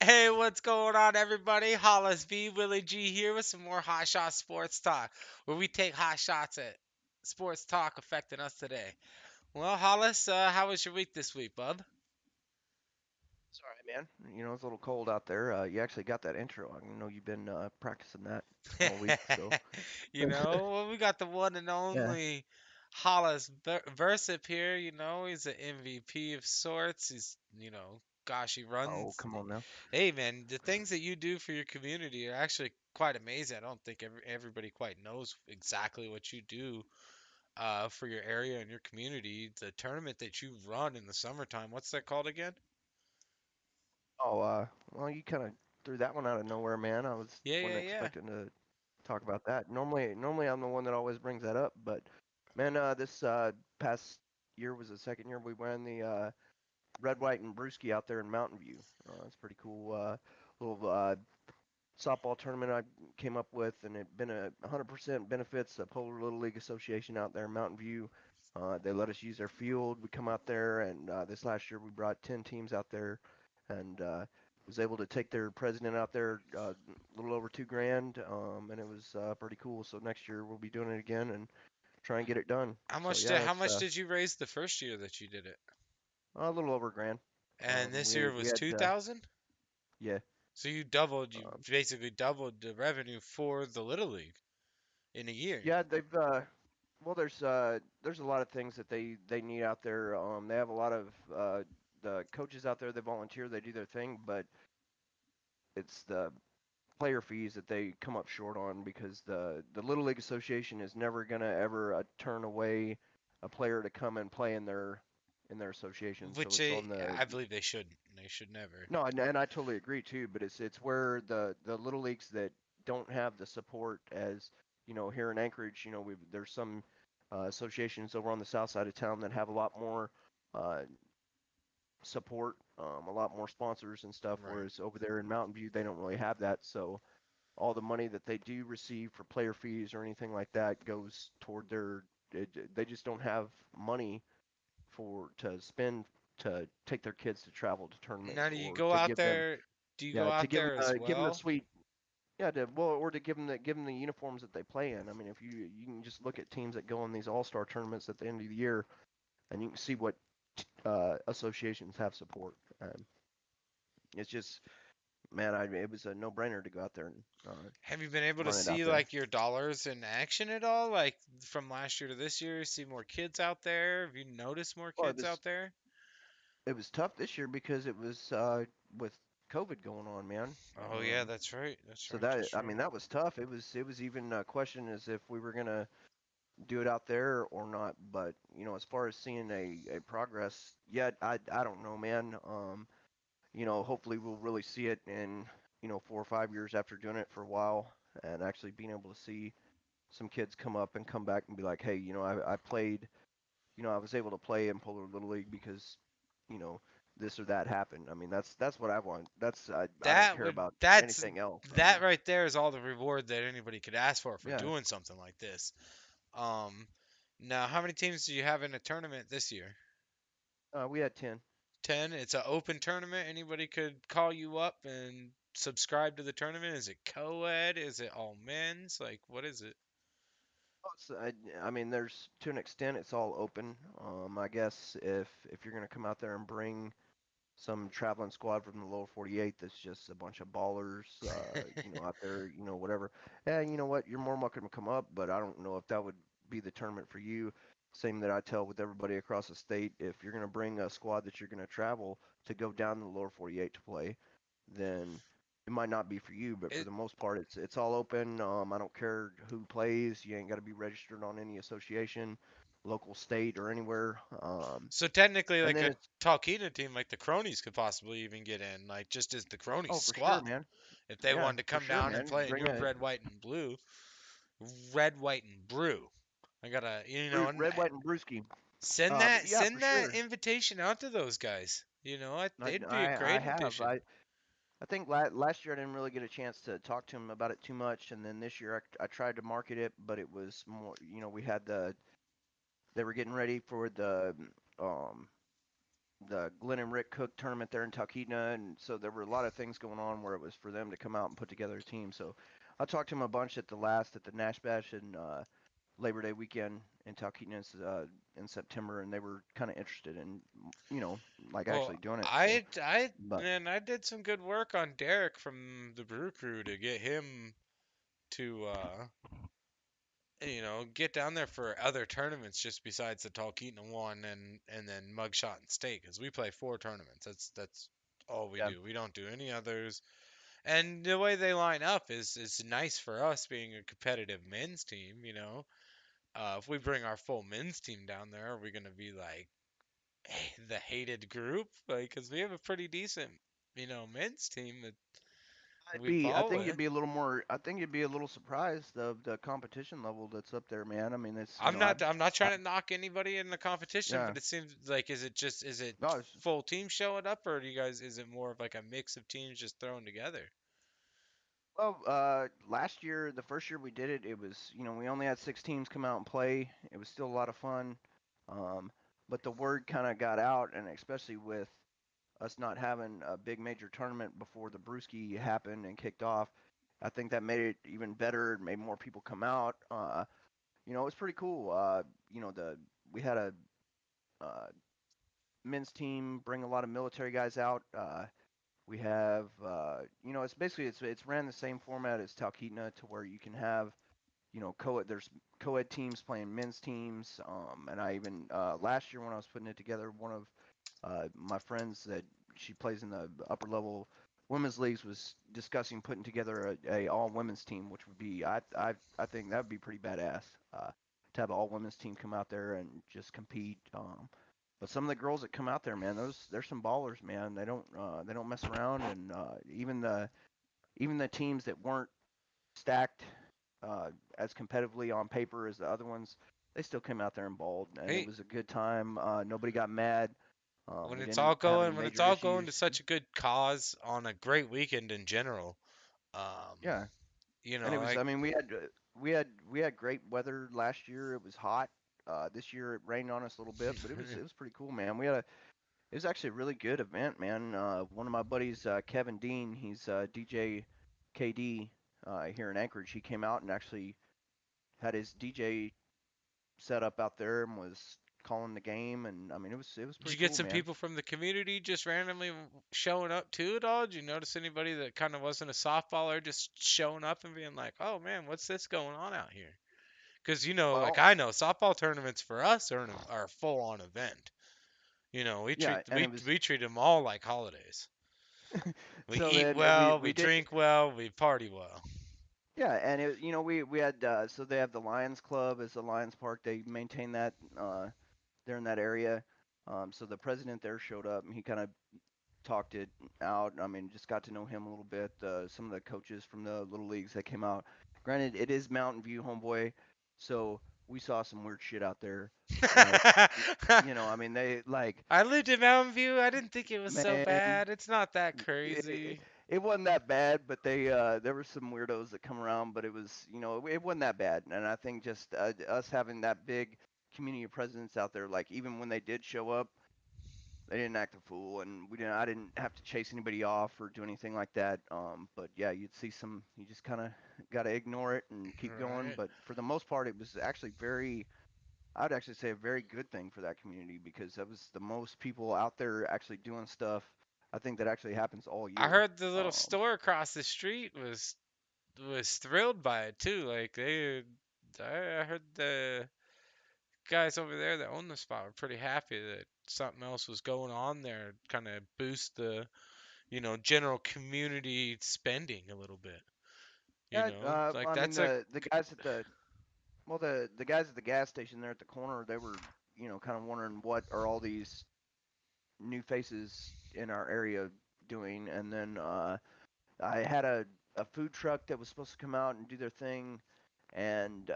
Hey, what's going on, everybody? Hollis B, Willie G here with some more Hot Shot Sports Talk, where we take hot shots at sports talk affecting us today. Well, Hollis, how was your week this week, bub? It's all right, man. It's a little cold out there. You actually got that intro. I know you've been practicing that all week, so Well, we got the one and yeah. only Hollis Versip here. He's an MVP of sorts. Gosh, he Oh, runs. come on now. Hey, man, the things that you do for your community are actually quite amazing. I don't think everybody quite knows exactly what you do for your area and your community. The tournament that you run in the summertime, what's that called again? Oh, well, you kind of threw that one out of nowhere, man. I Yeah, yeah, wasn't yeah. expecting to talk about that. Normally I'm the one that always brings that up, but man, this past year was the second year we ran the Red, White, and Brewski out there in Mountain View. It's pretty cool. Little softball tournament I came up with, and it been a 100% benefits the Polar Little League Association out there in Mountain View. They let us use their field. We come out there, and this last year we brought 10 teams out there, and was able to take their president out there a little over 2 grand, and it was pretty cool. So next year we'll be doing it again and try and get it done. How So much yeah, did how it's much did you raise the first year that you did it? a little over a grand. And this year We was had 2,000? yeah. So you Um, basically doubled the revenue for the Little League in a year. Yeah, they've well, there's a lot of things that they need out there. They have a lot of the coaches out there. They volunteer, they do their thing, but it's the player fees that they come up short on because the Little League Association is never gonna ever turn away a player to come and play in their association. So Which it's on the I believe they shouldn't. They should never. no, and I totally agree too. But it's where the little leagues that don't have the support as here in Anchorage, there's some associations over on the south side of town that have a lot more uh, support, a lot more sponsors and stuff. Right. Whereas over there in Mountain View, they don't really have that. So all the money that they do receive for player fees or anything like that goes toward they just don't have money for to spend to take their kids to travel to tournaments Now, or to give them do you go yeah, to out there as give them the well? sweet yeah, or to give them the uniforms that they play in. I mean, if you can just look at teams that go on these all-star tournaments at the end of the year, and you can see what associations have support. It's just man, it was a no-brainer to go out there and Have you been able to run it out see there. like your dollars in action at all? Like from last year to this year, see more kids out there? Have you noticed more Well, kids out there? it was tough this year because it was with COVID going on, man. Oh yeah, that's right. That's So right. that That's I right. mean that was tough. It was even a question as if we were gonna do it out there or not. But as far as seeing a progress yet, I don't know, man. Hopefully we'll really see it in 4 or 5 years after doing it for a while and actually being able to see some kids come up and come back and be like, hey, I played, I was able to play in Polar Little League because you know this or that happened. I mean, that's what I want. I don't That care would about that's anything else. I that mean, right there is all the reward that anybody could ask for yeah, doing something like this. Um, Now how many teams do you have in a tournament this year? we had 10. 10. It's an open tournament. Anybody could call you up and subscribe to the tournament. Is it co-ed? Is it all men's? Like what is it? I mean, there's to an extent, it's all open. I guess if you're gonna come out there and bring some traveling squad from the lower 48 that's just a bunch of ballers, out there, whatever. And you know what? You're more welcome to come up, but I don't know if that would be the tournament for you. Same that I tell with everybody across the state. If you're gonna bring a squad that you're gonna travel to go down to the lower 48 to play, then it might not be for you, but for It the most part, it's all open. I don't care who plays. You ain't got to be registered on any association, local, state, or anywhere. So technically, And like then a it's Talkeetna team, like the Cronies could possibly even get in, like just as the Cronies oh for sure, squad, man. if they Yeah, wanted to for come sure, down and man. play in Bring your a red, white, and blue, red, white, and brew. I gotta, and red, white, and brewski. But yeah, for send that sure. invitation out to those guys. I, They'd be a I, I great have. addition. I think last year I didn't really get a chance to talk to him about it too much, and then this year I tried to market it, but it was more. We had they were getting ready for um the Glenn and Rick Cook tournament there in Talkeetna, and so there were a lot of things going on where it was for them to come out and put together a team. So I talked to him a bunch at the Nash Bash and Labor Day weekend in Talkeetna in September, and they were kind of interested in like Well, actually doing it. So, I but and I did some good work on Derek from the Brew Crew to get him to get down there for other tournaments just besides the Talkeetna one and then Mugshot and State because we play 4 tournaments. That's all we yeah, do. We don't do any others. And the way they line up is nice for us being a competitive men's team. If we bring our full men's team down there, are we gonna be like the hated group? Like, because we have a pretty decent men's team that I'd we be. I ball think you'd with. be a little more. I think you'd be a little surprised of the competition level that's up there, man. I mean, it's I'm not I trying to knock anybody in the competition, yeah. but it seems like is it No, full team showing up, or do you guys is it more of like a mix of teams just thrown together? well, last year, the first year we did it, it was we only had 6 teams come out and play. It was still a lot of fun, um, but the word kind of got out, and especially with us not having a big major tournament before the Brewski happened and kicked off, I think that made it even better. It made more people come out. It was pretty cool. The we had a uh, men's team bring a lot of military guys out. We have, it's basically it's ran the same format as Talkeetna to where you can have, co-ed. There's co-ed teams playing men's teams. And I even last year when I was putting it together, one of my friends that she plays in the upper level women's leagues was discussing putting together a all women's team, which would be I think that would be pretty badass. To have an all women's team come out there and just compete. But some of the girls that come out there, man, they're some ballers, man. They don't mess around, and even the teams that weren't stacked as competitively on paper as the other ones, they still came out there and balled, and it Hey, was a good time. Nobody got mad. when We it's didn't all have any going when it's major all going to issues. such a good cause on a great weekend in general, um, Yeah, you and it know, was. like I mean, we had great weather last year. It was hot. This year it rained on us a little bit, but it was pretty cool, man. It was actually a really good event, man. One of my buddies, Kevin Dean, he's DJ KD here in Anchorage. He came out and actually had his DJ set up out there and was calling the game, and I mean it was did you pretty get cool, some man. people from the community just randomly showing up too at all? Did you notice anybody that kind of wasn't a softballer just showing up and being like, "Oh man, what's this going on out here?" Because like Well, I know softball tournaments for us are a full on event. We yeah, treat and we it was we treat them all like holidays. We so eat then we well, we we did drink well, we party well. yeah, and we had so they have the Lions Club as the Lions Park. They maintain that there in that area. So the president there showed up and he kind of talked it out. I mean, just got to know him a little bit. Some of the coaches from the little leagues that came out. Granted, it is Mountain View, homeboy, so we saw some weird shit out there. But I mean, they like, I lived in Mountain View. I didn't think it was so man, bad. It's not that it, crazy. it wasn't that bad. But there were some weirdos that come around, but it was, it wasn't that bad. And I think just us having that big community presence out there, like even when they did show up, they didn't act a fool, and I didn't have to chase anybody off or do anything like that. But yeah, you'd see some. You just kind of got to ignore it and keep going. Right. But for the most part, it was actually very. I would actually say a very good thing for that community because that was the most people out there actually doing stuff. I think that actually happens all I year. heard the little store across the street was thrilled by it too. Like I heard the guys over there that own the spot were pretty happy that something else was going on there, kind of boost the general community spending a little bit. Yeah, Like I mean that's a the guys at the guys at the gas station there at the corner, they were kind of wondering what are all these new faces in our area doing, and then I had a food truck that was supposed to come out and do their thing, and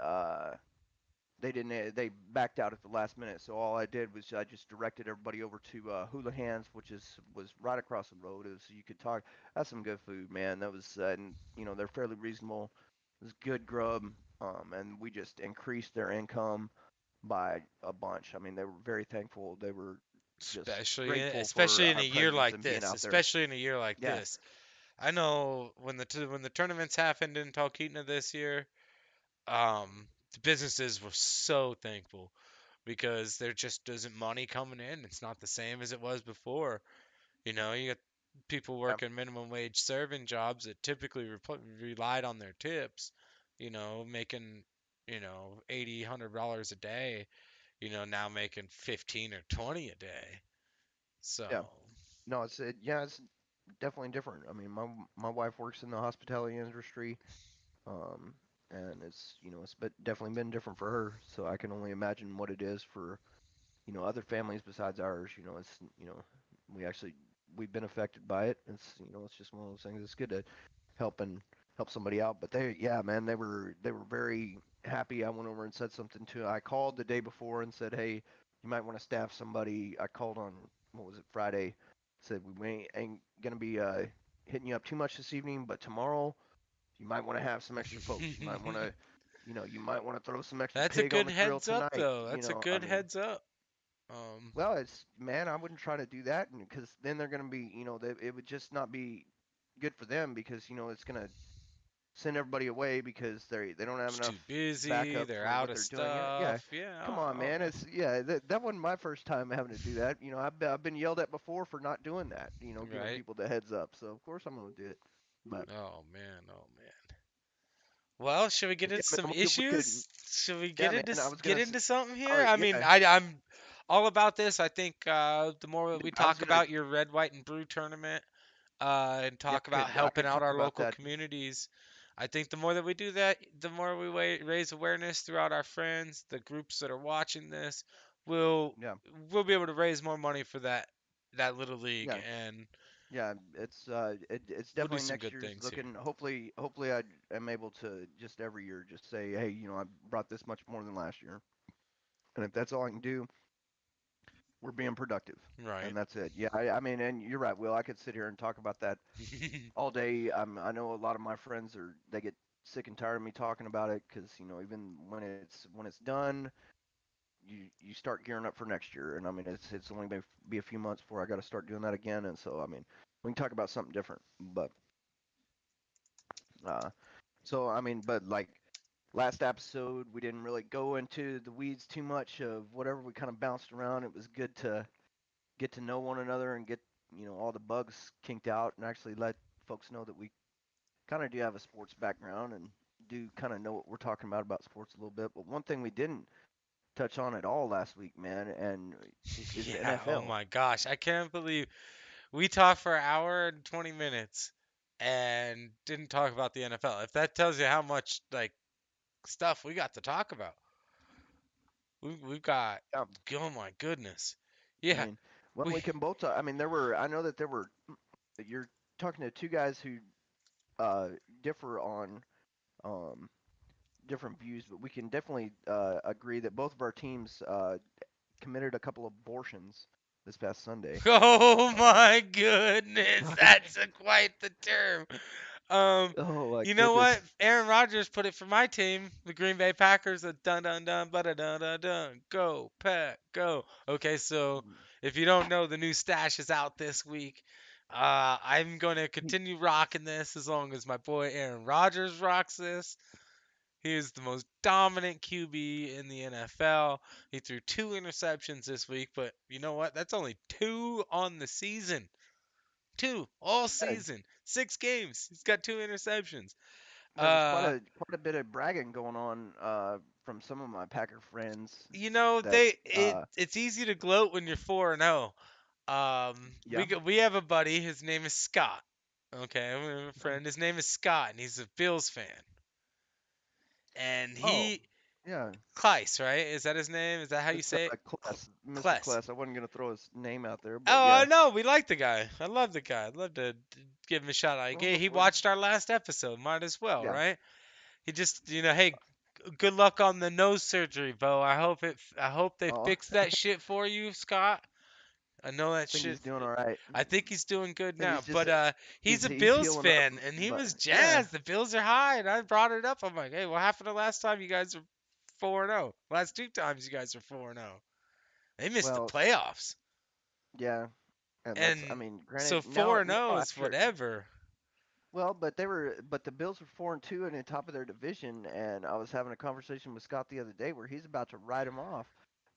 they didn't. They backed out at the last minute. So all I did was I just directed everybody over to Hula Hands, which was right across the road. So you could talk. That's some good food, man. That was, and they're fairly reasonable. It was good grub, and we just increased their income by a bunch. I mean, they were very thankful. They were. just especially grateful for especially in a our year presence like and being this. out there. Especially in a year like Yeah, this. I know when when the tournaments happened in Talkeetna this year, the businesses were so thankful because there just isn't money coming in. It's not the same as it was before. You know, you got people yeah, working minimum wage serving jobs that typically relied on their tips, making, 80, $100 a day, now making 15 or 20 a day. So, yeah. No, yeah, it's definitely different. I mean, my wife works in the hospitality industry, um, and definitely been different for her. So I can only imagine what it is for other families besides ours. We actually we've been affected by it. It's just one of those things. It's good to help and help somebody out. But yeah, man, they were very happy. I went over and said something to. I called the day before and said, hey, you might want to staff somebody. I called on what was it, Friday. Said we ain't gonna be hitting you up too much this evening, but tomorrow you might want to have some extra folks. You might want to throw some extra that's a pig on good the grill heads up, tonight. though. That's a I good mean, heads up. Um, well, it's man, I wouldn't try to do that because then they're gonna be, it would just not be good for them because it's gonna send everybody away because they don't have it's too enough busy. backup They're for out what of they're doing. Yeah, yeah. stuff. Yeah. Come on, Oh, man. man. That wasn't my first time having to do that. I've been yelled at before for not doing that. Giving Right. people the heads up. So of course I'm gonna do it. But Oh, man. Oh, man. Well, should we get yeah, into some man, we could. issues? Should we Yeah, man. I was get gonna. into something All here? right. I mean, Yeah. I'm all about this. I think the more that we I was talk gonna. about your red, white, and brew tournament, and Yeah, talk about I helping could out talk our about local that. communities, I think the more that we do that, the more we raise awareness throughout our friends, the groups that are watching this, we'll Yeah. we'll be able to raise more money for that little league, Yeah. and Yeah, it's we'll do definitely some next good year's things here. looking. Hopefully I am able to just every year just say, hey, I brought this much more than last year, and if that's all I can do, we're being productive, Right. and that's it. Yeah, I mean, and you're right, Will. I could sit here and talk about that all day. I know a lot of my friends they get sick and tired of me talking about it because even when it's done, you start gearing up for next year, and I mean it's only be a few months before I got to start doing that again, and so I mean we can talk about something different, but uh, so I mean, but like last episode we didn't really go into the weeds too much of whatever we kind of bounced around. It was good to get to know one another and get all the bugs kinked out and actually let folks know that we kind of do have a sports background and do kind of know what we're talking about sports a little bit. But one thing we didn't touch on at all last week, man, and is the Yeah, oh NFL. my gosh. I can't believe we talked for an hour and 20 minutes and didn't talk about the NFL. If that tells you how much like stuff we got to talk about. We've got oh my goodness. I Yeah. mean, when We we can both talk, I mean, I know that there were, you're talking to two guys who uh, differ on um, different views, but we can definitely agree that both of our teams committed a couple of abortions this past Sunday. Oh Um, my goodness. That's quite the term. Um, oh my you know goodness. what? Aaron Rodgers put it for my team, the Green Bay Packers. A dun dun dun, ba dun dun dun. Go Pack, go. Okay, so if you don't know, the new stash is out this week. I'm going to continue rocking this as long as my boy Aaron Rodgers rocks this. He is the most dominant QB in the NFL. He threw two interceptions this week, but you know what? That's only two on the season. Two all Yeah, season. 6 games. He's got two interceptions. there was Uh, quite a bit of bragging going on from some of my Packer friends that it's easy to gloat when you're 4-0. yeah. We have a buddy. His name is Scott. Okay, we have a friend. His name is Scott, and he's a Bills fan. And Oh, he yeah. Kleiss, right? Is that his name? Is that how you It's say it? Mr. Kless. Kless. I wasn't gonna throw his name out there, but Oh yeah. no, we like the guy. I love the guy. I'd love to give him a shout out. Well, He watched our last episode. Might as well, yeah. right? He just, hey, good luck on the nose surgery, Bo. I hope they Oh, fix that shit for you, Scott. I know that I think shit. he's doing all right. I think he's doing good I think now, he's just but he's a he's Bills healing up, fan, and he but was yeah. jazzed. The Bills are high, and I brought it up. I'm like, hey, what happened the last time you guys were 4-0? Last two times you guys were 4-0. They missed the Well, playoffs. Yeah, and that's, I And mean, so granted, now 4-0 is after, whatever. well, but the Bills are 4-2 and in top of their division, and I was having a conversation with Scott the other day where he's about to write them off.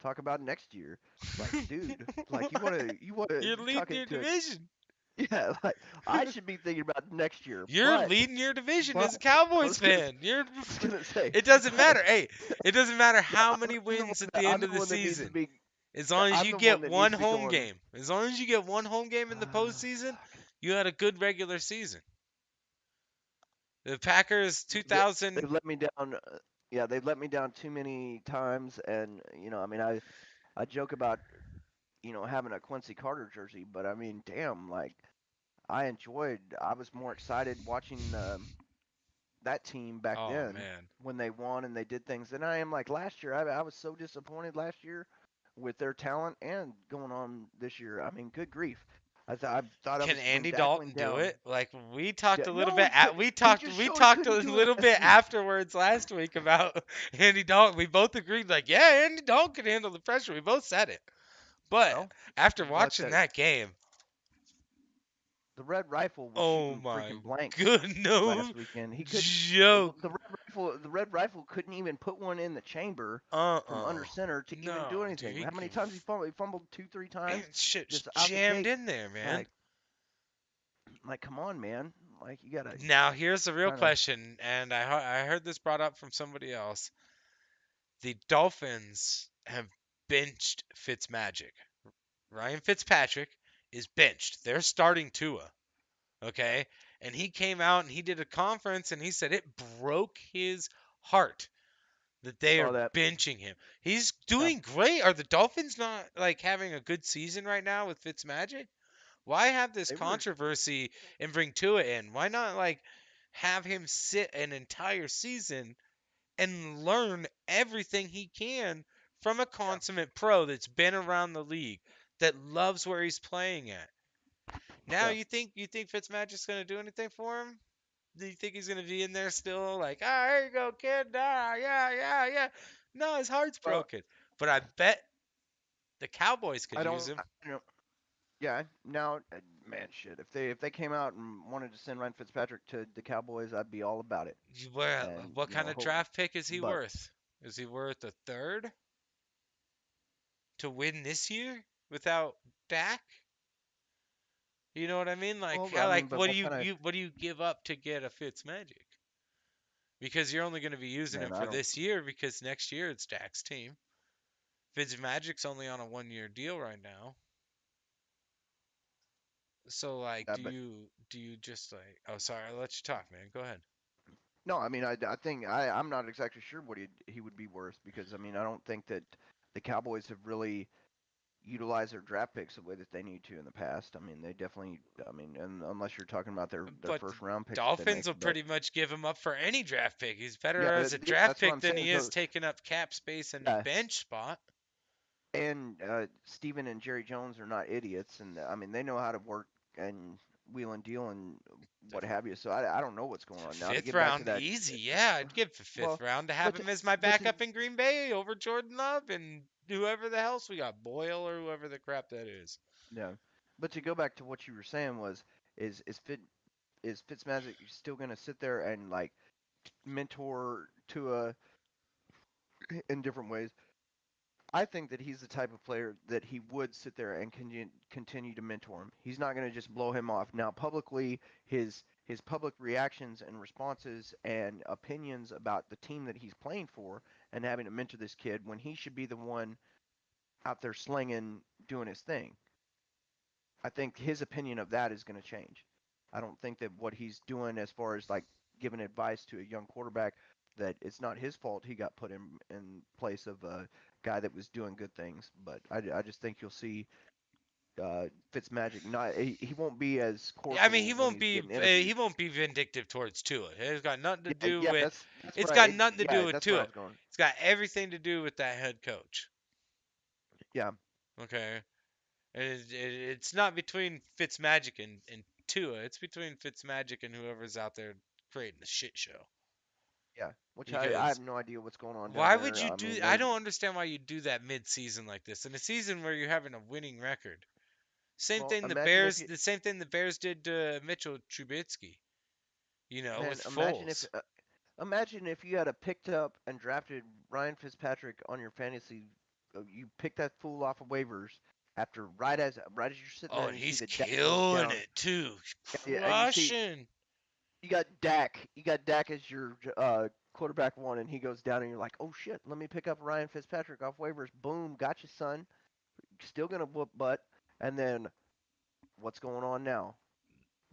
Talk about next year. It's like, dude, like You're you're leading talking your to a, division. yeah, like I should be thinking about next year, You're leading your division but as a I Cowboys was gonna fan. You're I was gonna say, it doesn't matter. like, Hey, it doesn't matter yeah, how many wins at the I'm end the of the one that needs to season. be, As long as I'm you the one get that one needs to be home going. game. As long as you get one home game in the Ah, postseason, fuck. you had a good regular season. The Packers Yeah, 2000 they've let me down. Yeah, they've let me down too many times, and I mean, I joke about having a Quincy Carter jersey, but I mean, damn, like I was more excited watching that team back Oh then man. when they won and they did things than I am like last year. I was so disappointed last year with their talent and going on this year. I mean, good grief. I thought I Can was when Andy Dak Dalton went do down. it? Like we talked Yeah, a little no, bit he could. He just we showed he talked a couldn't do it little last bit week. afterwards last week about Andy Dalton. We both agreed like, yeah, Andy Dalton can handle the pressure. We both said it. But Well, after but watching that game, the Red Rifle was oh shooting my freaking blanks good no last weekend. He couldn't. joke. The Red Rifle couldn't even put one in the chamber from under Uh-uh. center to even do No, dude, anything. How many times he fumbled? He fumbled two, three man, times, shit's just out the jammed gate. in there, man. Like, come on, man. Like, you gotta Now here's the real kind of. question, and I heard this brought up from somebody else. The Dolphins have benched Fitzmagic. Ryan Fitzpatrick is benched. They're starting Tua, okay? And he came out and he did a conference and he said it broke his heart that they Saw are that. benching him. He's Yeah, doing great. Are the Dolphins not like having a good season right now with Fitzmagic? Why have this they were. controversy and bring Tua in? Why not like have him sit an entire season and learn everything he can from a Yeah, consummate pro that's been around the league, that loves where he's playing at. Now yeah. you think Fitzmagic's gonna do anything for him? Do you think he's gonna be in there still like, ah, here you go, kid, ah, yeah, yeah, yeah? No, his heart's Well, broken. But I bet the Cowboys could I use don't. him. Yeah. Now, man, shit. If they came out and wanted to send Ryan Fitzpatrick to the Cowboys, I'd be all about it. Well, And what kind of hope. draft pick is he But worth? Is he worth a third to win this year without Dak? You know what I mean? Like well, how I mean, like but what do what kind of you what do you give up to get a Fitzmagic? Because you're only going to be using man? him I for don't. this year because next year it's Dak's team. Fitzmagic's only on a 1 year deal right now. So like But do you just like oh sorry, I'll let you talk, man. Go ahead. no, I mean, I think I'm not exactly sure what he would be worth because I mean, I don't think that the Cowboys have really utilized their draft picks the way that they need to in the past. I mean, they definitely. I mean, and unless you're talking about their But the first round picks that they make, Dolphins will but pretty much give him up for any draft pick. He's better yeah, as a yeah, draft that's what pick I'm than saying. he is So taking up cap space and a yeah, bench spot. and Steven and Jerry Jones are not idiots, and I mean they know how to work and wheel and deal and what have you. So I don't know what's going on now. To Fifth get back to round, that, easy. Yeah, I'd give the fifth well, round to have but him as my but to, backup in Green Bay over Jordan Love and whoever the else we got, Boyle or whoever the crap that is. yeah, but to go back to what you were saying was is Fitzmagic still going to sit there and like mentor Tua in different ways? I think that he's the type of player that he would sit there and continue to mentor him. He's not going to just blow him off. Now, publicly, his public reactions and responses and opinions about the team that he's playing for and having to mentor this kid when he should be the one out there slinging, doing his thing. I think his opinion of that is going to change. I don't think that what he's doing as far as like giving advice to a young quarterback that it's not his fault he got put in place of a guy that was doing good things. But I just think you'll see Fitzmagic not he won't be as Yeah, I mean, cordial when he's getting interviewed. he won't be vindictive towards Tua. It's got nothing to Yeah, do yeah, with that's what it's I got nothing to do yeah with that's where I Tua. was going. It's got everything to do with that head coach. Yeah, Okay, and it's not between Fitzmagic and Tua. It's between Fitzmagic and whoever's out there creating the shit show. yeah. Which I have Because no idea what's going on down why would there. you I do? mean I they don't understand why you do that mid-season like this in a season where you're having a winning record. Same Well, thing the imagine if Bears. you, The same thing the Bears did to Mitchell Trubisky. With man, Foles. imagine if you had a picked up and drafted Ryan Fitzpatrick on your fantasy. You picked that fool off of waivers after right as you're sitting Oh, there and and you see he's the Dak goes killing down, it too. yeah, and you see Crushing. you got Dak. You got Dak as your quarterback one, and he goes down, and you're like, oh shit, let me pick up Ryan Fitzpatrick off waivers. Boom, got you, son. Still gonna whoop butt. And then what's going on now?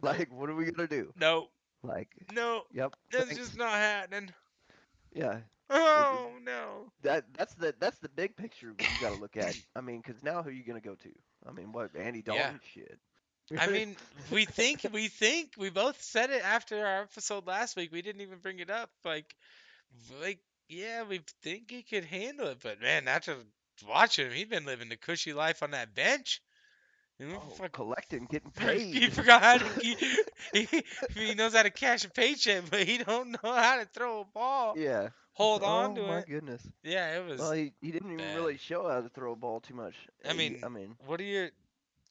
Like, what are we gonna do? No, Like, no, yep, that's thanks. just not happening. Yeah, it, Oh no. that's the big picture you got to look at. I mean, because now who are you gonna go to? I mean, what Andy Yeah. Dalton? Shit. I mean, we both said it after our episode last week. We didn't even bring it up. Like, yeah, we think he could handle it, but man, after watching him, he's been living the cushy life on that bench. And Oh, collecting, getting he paid. forgot how to he knows how to cash a paycheck, but he don't know how to throw a ball. Yeah. Hold on Oh to my it. goodness. Yeah, it Well, was he didn't even bad. really show how to throw a ball too much. I I mean, mean, what are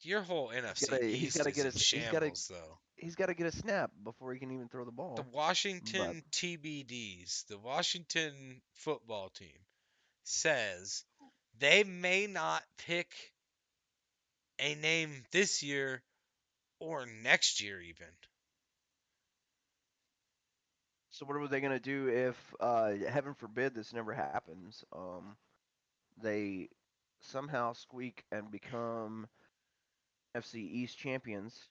your whole NFC he's got East to is get in shambles though. he's got to get a snap before he can even throw the The ball. But Washington TBDs, the Washington football team, says they may not pick a name this year or next year even. so what are they gonna do if, heaven forbid, this never happens? They somehow squeak and become FC East champions,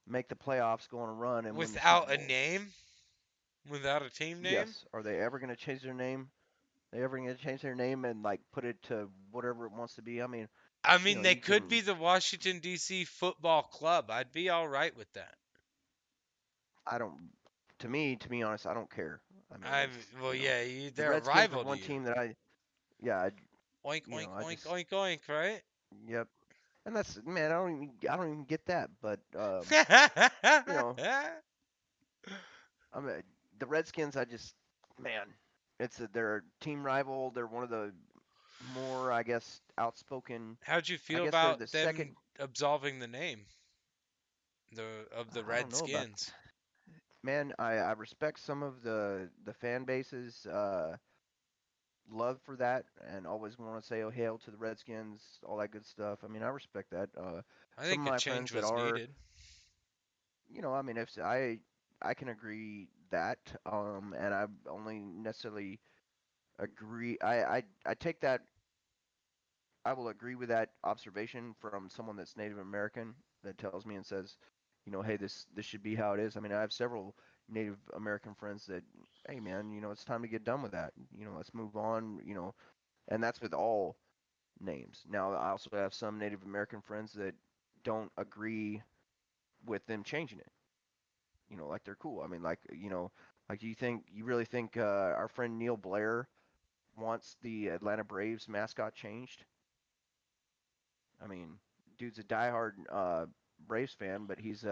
make the playoffs, go on a run, and win the Super Without a Bowl. name, without a team name. Yes. Are they ever gonna change their name? They ever gonna change their name and like put it to whatever it wants to be? I mean, I mean, they you could can. be the Washington D.C. Football Club. I'd be all right with that. I don't. To be honest, I don't care. I mean, I it's well, yeah, the they're a Redskins are rival to one you. team that yeah, Oink you know, oink I oink just, oink oink, right? yep. And that's, man, I don't even get that. But you know, I mean, the Redskins, man, they're a team rival. They're one of the more, I guess, outspoken. How'd you I feel guess they're the about second. them absolving the name of the I don't know about, Redskins? man. I respect some of the fan bases. Love for that, and always want to say, oh, hail to the Redskins, all that good stuff. I mean, I respect that. I Some of think a my change friends that was are, needed. I mean, if I can agree that, and I only necessarily agree. I take that. I will agree with that observation from someone that's Native American that tells me and says, hey, this should be how it is. I mean, I have several Native American friends that, hey, man, it's time to get done with that. Let's move on. And that's with all names. Now, I also have some Native American friends that don't agree with them changing it. Like they're cool. I mean, like you really think our friend Neil Blair wants the Atlanta Braves mascot changed? I mean, dude's a diehard Braves fan, but he's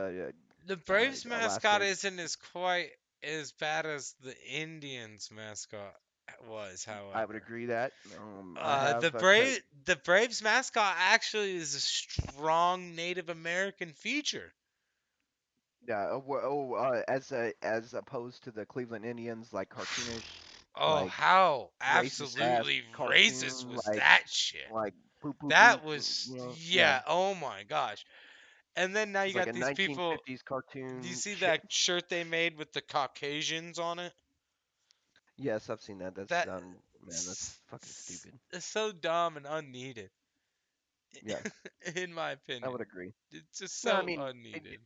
The Braves mascot Alaska. isn't as quite as bad as the Indians mascot was, I would however. agree that I have The Braves mascot actually is a strong Native American feature. yeah. As opposed to the Cleveland Indians, like cartoonish, Oh, like how racist ass absolutely racist cartoon, was that shit? like boop boop boop. That was, Yeah. yeah, oh my gosh. And then now you It's like got a these people. 1950s Do you cartoon see shit. that shirt they made with the Caucasians on it? Yes, I've seen that. That's That man, that's fucking stupid. is so dumb and unneeded, Yeah, in my I opinion. would agree. It's just No, I so mean, unneeded.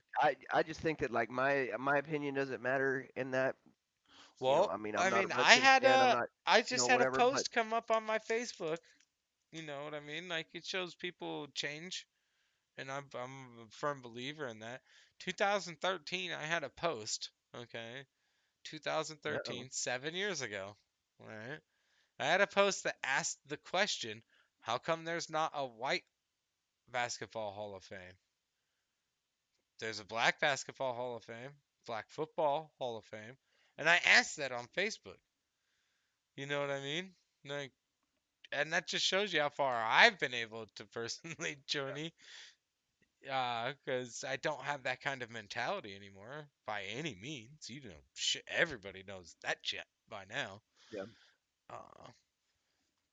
I just think that like my opinion doesn't matter in that. Well, I mean, I'm I not a mean, Redskins fan. I'm not, I just had a whatever. But post come up on my Facebook. You know what I mean? Like it shows people change, and I'm a firm believer in that. 2013, I had a post. Okay, uh-oh. 2013, 7 years ago. All right, I had a post that asked the question, "How come there's not a white basketball Hall of Fame? There's a black basketball Hall of Fame, black football Hall of Fame," and I asked that on Facebook. You know what I mean? Like, and that just shows you how far I've been able to personally journey. because I don't have that kind of mentality anymore by any means. Everybody knows that shit by now. Yeah. Uh,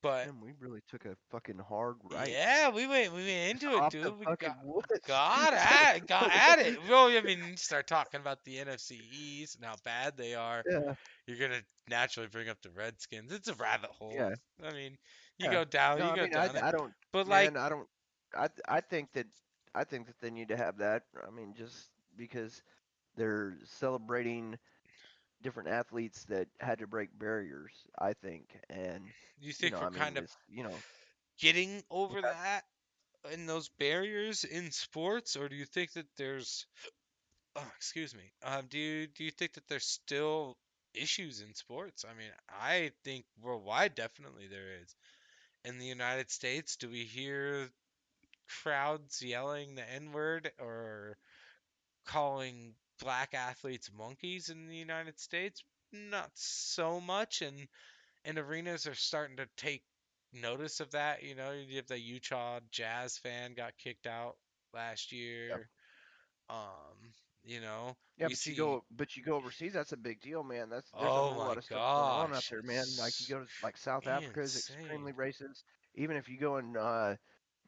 but Man, we really took a fucking hard right. yeah, we went Just into it, off the dude. We fucking woods. got at it. Well, I mean, start talking about the NFC East and how bad they are. Yeah, You're gonna naturally bring up the Redskins. It's a rabbit hole. yeah, I mean, yeah. No, you I go mean, down it. I don't, But like, man, I don't, I think that, I think that they need to have that. I mean, just because they're celebrating different athletes that had to break barriers, I think, and you you think know, we're I mean, kind of this, you know, getting over okay. that and those barriers in sports, or do you think that there's excuse me. Do you think that there's still issues in sports? I mean, I think worldwide definitely there is. In the United States, do we hear crowds yelling the N-word or calling black athletes monkeys in the United States? Not so much, and arenas are starting to take notice of that. You have the Utah Jazz fan got kicked out last Yeah. year. Um, you know, Yeah, we see. but you go overseas. That's a big deal, man. There's a Oh whole lot my of stuff going on out gosh, there, man. Like you it's go to like South Africa is insane. extremely racist. Even if you go in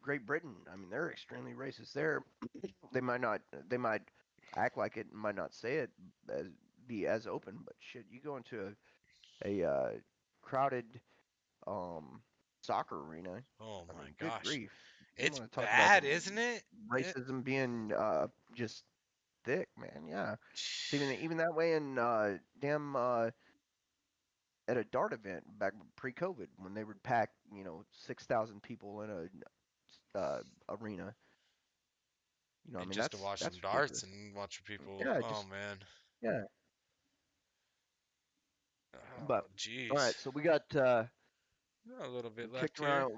Great Britain, I mean they're extremely racist. They might not they might act like it and might not say it as be as open, but shit, you go into a crowded um soccer arena. Oh I my mean, good gosh, grief. You it's want to talk about the bad, isn't it? racism being just thick, man. Yeah. It's even that way in damn at a dart event back pre-COVID when they would pack 6,000 people in a arena. I mean Just to watch some that's darts ridiculous. and watch people. Yeah, Oh just man. yeah. Oh But all jeez. right, so we got A little bit we've left kicked here. around.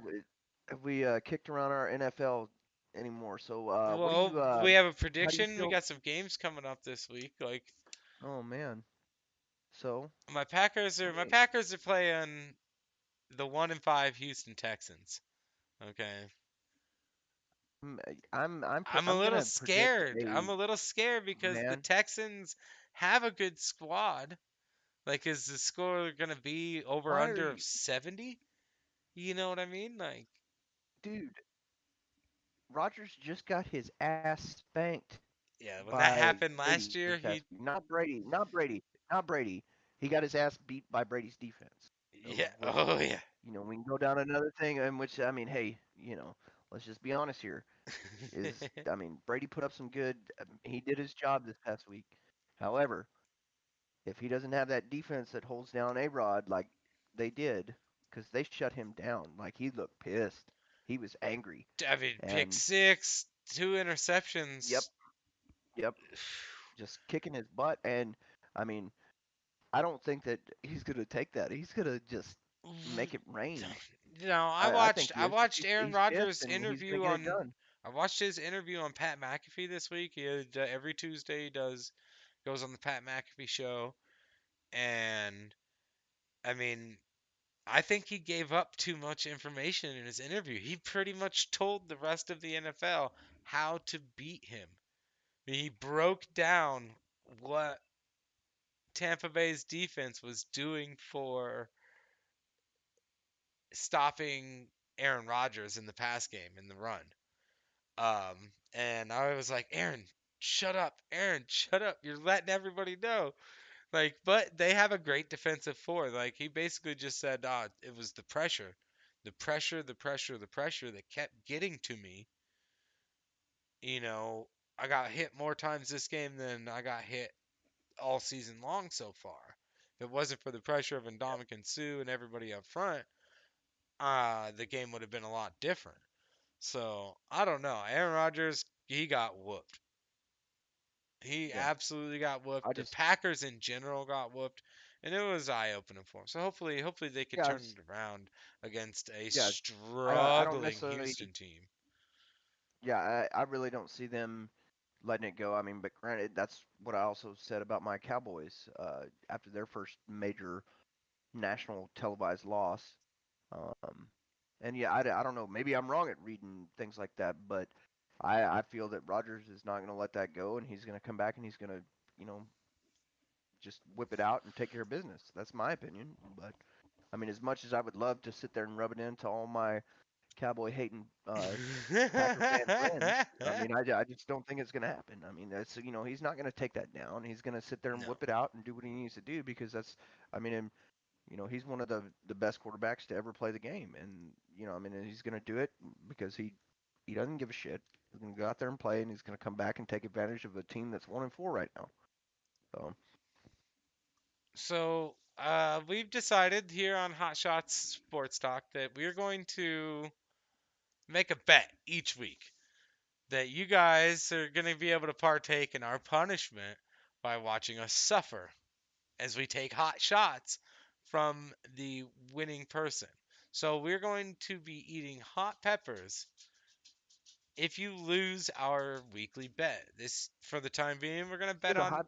Have we kicked around our NFL anymore? So what do Well, you we have a how do you prediction. We feel? got some games coming up this week. Like Oh man. So I My mean, Packers are playing the 1-5 Houston Texans. Okay. I'm I'm I'm a I'm little gonna predict scared. I'm a a little scared because the man. Texans have a good squad. Like, is the score gonna be over Why are under of you, 70? You know what I mean? Like, dude? Rogers just got his ass spanked yeah, when that by happened last Brady year, this past week. Not Brady. He got his ass beat by Brady's defense. yeah, Of which, oh yeah. we can go down another thing in which I mean, hey, let's just be honest here. Is I mean, Brady put up some good. He did his job this past week. However, if he doesn't have that defense that holds down A Rod like they did, because they shut him down, like he looked pissed. He was angry, I mean, pick and six, two yep, interceptions. yep, just kicking his butt. And I mean, I don't think that he's going to take that. He's going to just make it rain. I think he I is because watched Aaron he's pissed Rodgers' and he's going interview to get it on. done. I watched his interview on Pat McAfee this week. Every Tuesday he goes on the Pat McAfee show, and I mean, I think he gave up too much information in his interview. He pretty much told the rest of the NFL how to beat him. He broke down what Tampa Bay's defense was doing for stopping Aaron Rodgers in the pass game in the run. And I was like, Aaron, shut up. Aaron, shut up. You're letting everybody know. Like, but they have a great defensive four. Like, he basically just said, it was the pressure. The pressure that kept getting to me. You know, I got hit more times this game than I got hit all season long so far. If it wasn't for the pressure of Ndamukong Suh and everybody up front, the game would have been a lot different. So I don't know. Aaron Rodgers, he got whooped. He Yeah, absolutely got I whooped. The just Packers in general got whooped, and it was eye opening for him. So hopefully they could yeah, turn it around against a yeah. I don't struggling necessarily Houston team. yeah, I really don't see them letting it go. I mean, but granted, that's what I also said about my Cowboys after their first major national televised loss. Um, and yeah, I don't know. Maybe I'm wrong at reading things like that, but I feel that Rodgers is not going to let that go, and he's going to come back and he's going to, you know, just whip it out and take care of business. That's my opinion. But I mean, as much as I would love to sit there and rub it into all my cowboy hating Packer fan friends, I mean, I just don't think it's going to happen. I mean, that's he's not going to take that down. He's going to sit there and No. whip it out and do what he needs to do because that's, I mean, and, he's one of the best quarterbacks to ever play the game, and I mean, and he's going to do it because he doesn't give a shit. He's going to go out there and play, and he's going to come back and take advantage of a team that's 1-4 right now. So So, we've decided here on Hot Shots Sports Talk that we're going to make a bet each week that you guys are going to be able to partake in our punishment by watching us suffer as we take hot shots from the winning person. So, we're going to be eating hot peppers if you lose our weekly bet. This, for the time being, we're going to say bet the on. hot.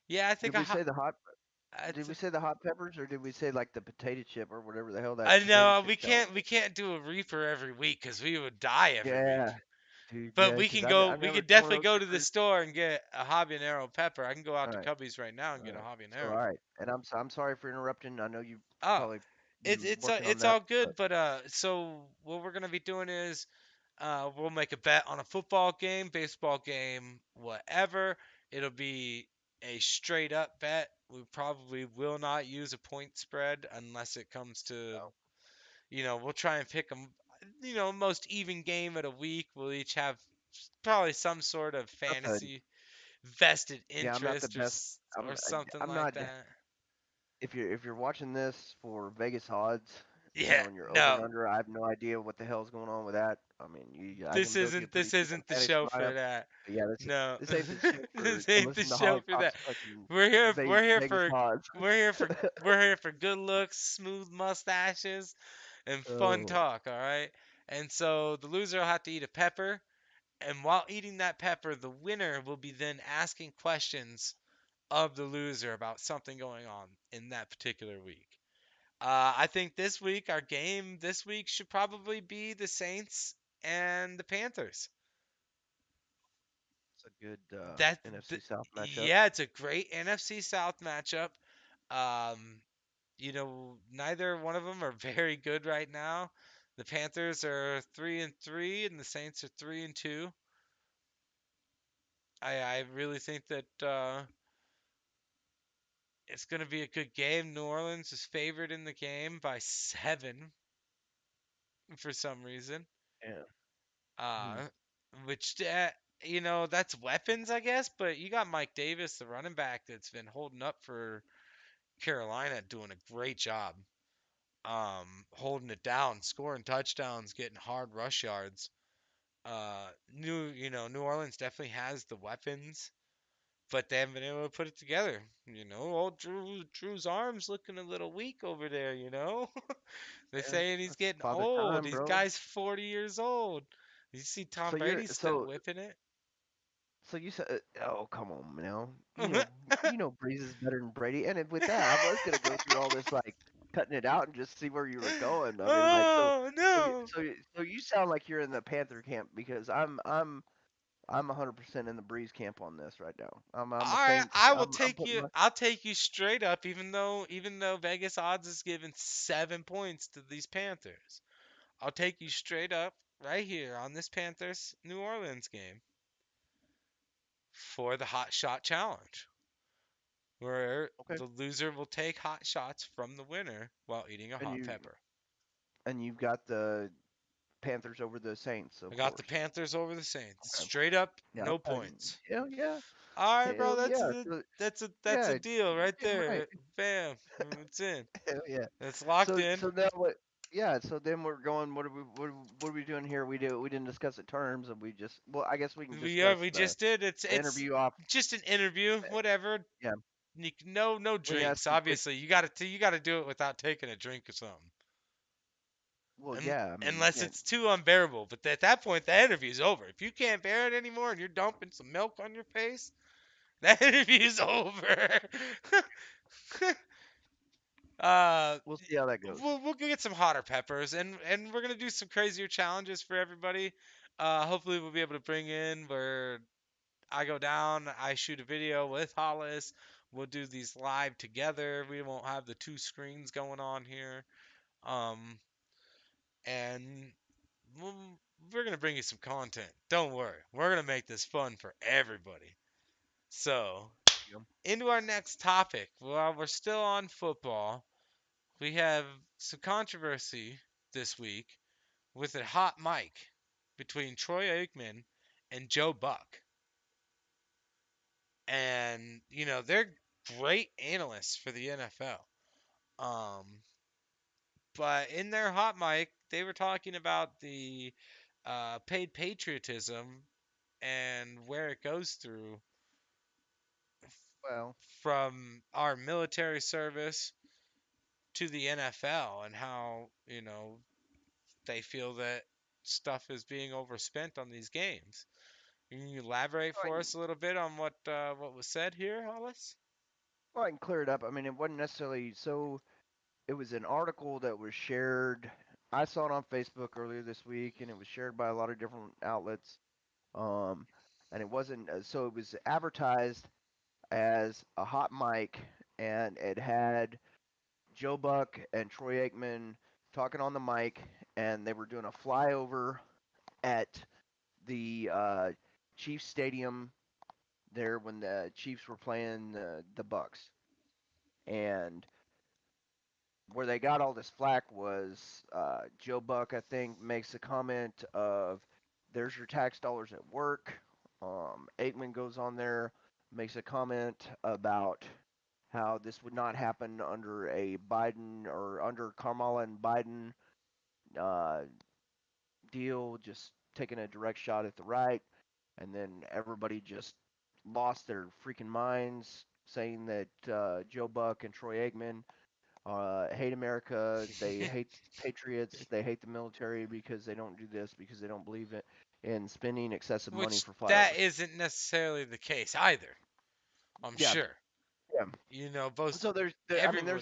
Yeah, I Did think a we hot. say the hot? I, Did we say the hot peppers, or did we say like the potato chip or whatever the hell that I potato know chip we challenge can't we is? can't do a reaper every week because we would die every week. Yeah, dude. But Yeah, we because can I've go. I've We never could done one of definitely those go to the reapers. store and get a habanero pepper. I can go out All to right, Cubby's right now and all get a right. So all habanero. right, and I'm sorry for interrupting. I know you Oh, probably it's been it's working on it's that, all but good. But so what we're gonna be doing is we'll make a bet on a football game, baseball game, whatever. It'll be a straight up bet. We probably will not use a point spread unless it comes to, no, we'll try and pick them, most even game of the week. We'll each have probably some sort of not the fantasy vested yeah. I'm not the interest best. or something I'm like not. that. If you're watching this for Vegas odds, Yeah, and you're over and no. under, I have no idea what the hell's going on with that. I mean, I This can build you a isn't pretty this decent isn't the fantasy show for lineup. that. But yeah, No. this ain't the show for This ain't the listen to show Holly for Pop's that. fucking We're here Vegas, we're here Vegas for odds. we're here for we're here for good looks, smooth mustaches, and fun Oh, talk, all right? And so the loser will have to eat a pepper, and while eating that pepper, the winner will be then asking questions of the loser about something going on in that particular week. I think this week, our game this week should probably be the Saints and the Panthers. it's a good That, NFC th- South matchup. yeah, it's a great NFC South matchup. Neither one of them are very good right now. The Panthers are 3-3, and the Saints are 3-2. I really think that it's going to be a good game. New Orleans is favored in the game by 7 for some reason. Yeah. Hmm. Uh, which that's weapons, I guess. But you got Mike Davis, the running back, that's been holding up for Carolina, doing a great job. Holding it down, scoring touchdowns, getting hard rush yards. New Orleans definitely has the weapons, but they haven't been able to put it together. Old Drew's arms looking a little weak over there. They're Yeah. saying he's That's getting father old. time, These bro. guy's 40 years old. You see Tom So you're Brady still so whipping it. so you said, oh come on now, Breeze is better than Brady, and with that, I was gonna go through all this like cutting it out and just see where you were going. I mean, like Oh no! so you sound like you're in the Panther camp because I'm 100% in the Breeze camp on this right now. I'm a I Saints. I will I'm take putting you. my I'll take you straight up, even though Vegas odds is giving 7 points to these Panthers. I'll take you straight up right here on this Panthers New Orleans game for the hot shot challenge, where okay, the loser will take hot shots from the winner while eating a and hot pepper. you've got the Panthers over the Saints, I of got the course. Panthers over the Saints. Okay. Straight up, Yeah. no Okay. points. Hell yeah. All right, bro. Hell That's yeah. a So, that's a yeah. deal right Damn right. there. Bam, it's in. Hell yeah. It's locked in. So now what? Yeah. So then we're going. What are we doing here? We didn't discuss the terms, and we just. Well, I guess we can discuss We the just did. It's interview off. just an interview, whatever. Yeah. No Let me ask drinks. you a quick. Obviously, you got to do it without taking a drink or something. Well, Un yeah. I mean, you Unless can't. it's too unbearable. But at that point, the interview's over. If you can't bear it anymore and you're dumping some milk on your face, that interview's over. uh, We'll see how that goes. we'll get some hotter peppers, and we're gonna do some crazier challenges for everybody. Hopefully we'll be able to bring in where I go down, I shoot a video with Hollis. We'll do these live together. We won't have the two screens going on here. Um, and we'll, we're gonna bring you some content. Don't worry, we're gonna make this fun for everybody. So, Yeah. into our next topic. While we're still on football, we have some controversy this week with a hot mic between Troy Aikman and Joe Buck. And, they're great analysts for the NFL. Um, but in their hot mic, they were talking about the paid patriotism and where it goes through Well, from our military service to the NFL and how, they feel that stuff is being overspent on these games. Can you elaborate I for can, us a little bit on what was said here, Hollis? well, I can clear it up. I mean, it wasn't necessarily so. It was an article that was shared. I saw it on Facebook earlier this week, and it was shared by a lot of different outlets. Um, and it wasn't so. It was advertised as a hot mic, and it had Joe Buck and Troy Aikman talking on the mic, and they were doing a flyover at the Chiefs Stadium there when the Chiefs were playing the Bucks. And where they got all this flack was Joe Buck, I think, makes a comment of, "There's your tax dollars at work." Aikman goes on there, makes a comment about how this would not happen under a Biden or under Kamala and Biden uh, deal, just taking a direct shot at the right. And then everybody just lost their freaking minds, saying that Joe Buck and Troy Aikman hate America, they hate patriots, they hate the military because they don't do this, because they don't believe it in spending excessive money Which for that flyovers. isn't necessarily the case either. I'm Yeah, sure. yeah. Both So I mean, everyone.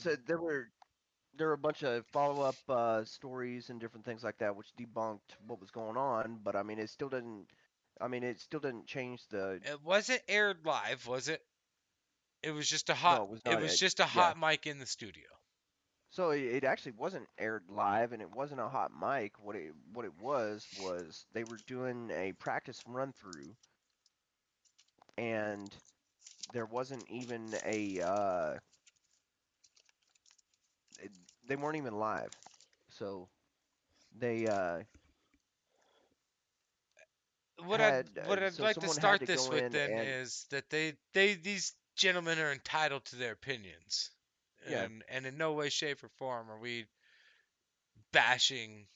there were a bunch of follow up stories and different things like that, which debunked what was going on. But I mean, it still didn't. I mean, it still didn't change the. It wasn't aired live, was it? It was just a hot. No, it was It not. was just a Yeah. hot mic in the studio. So it actually wasn't aired live, and it wasn't a hot mic. What it was they were doing a practice run through, and there wasn't even a. It, they weren't even live, so they What I'd had what I'd so like to someone had start to this go with in then and is that they these gentlemen are entitled to their opinions, yeah, and in no way, shape, or form are we bashing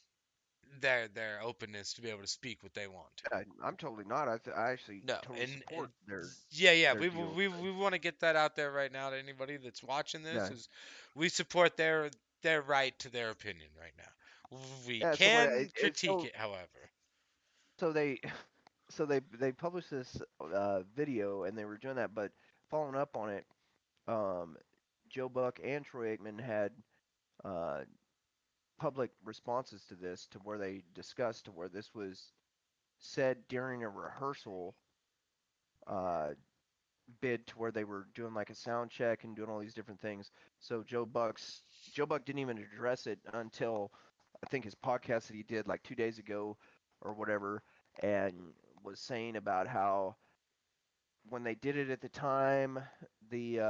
their openness to be able to speak what they want to. I'm totally not. I actually No, totally and support their yeah, their we deal. we want to get that out there right now to anybody that's watching this Yeah, is we support their right to their opinion right now. We yeah. So what can critique so it, however. so they they published this video and they were doing that, but following up on it, um, Joe Buck and Troy Aikman had uh, public responses to this, to where they discussed to where this was said during a rehearsal uh, bid, to where they were doing like a sound check and doing all these different things. So Joe Buck didn't even address it until I think his podcast that he did like 2 days ago or whatever, and was saying about how when they did it at the time, the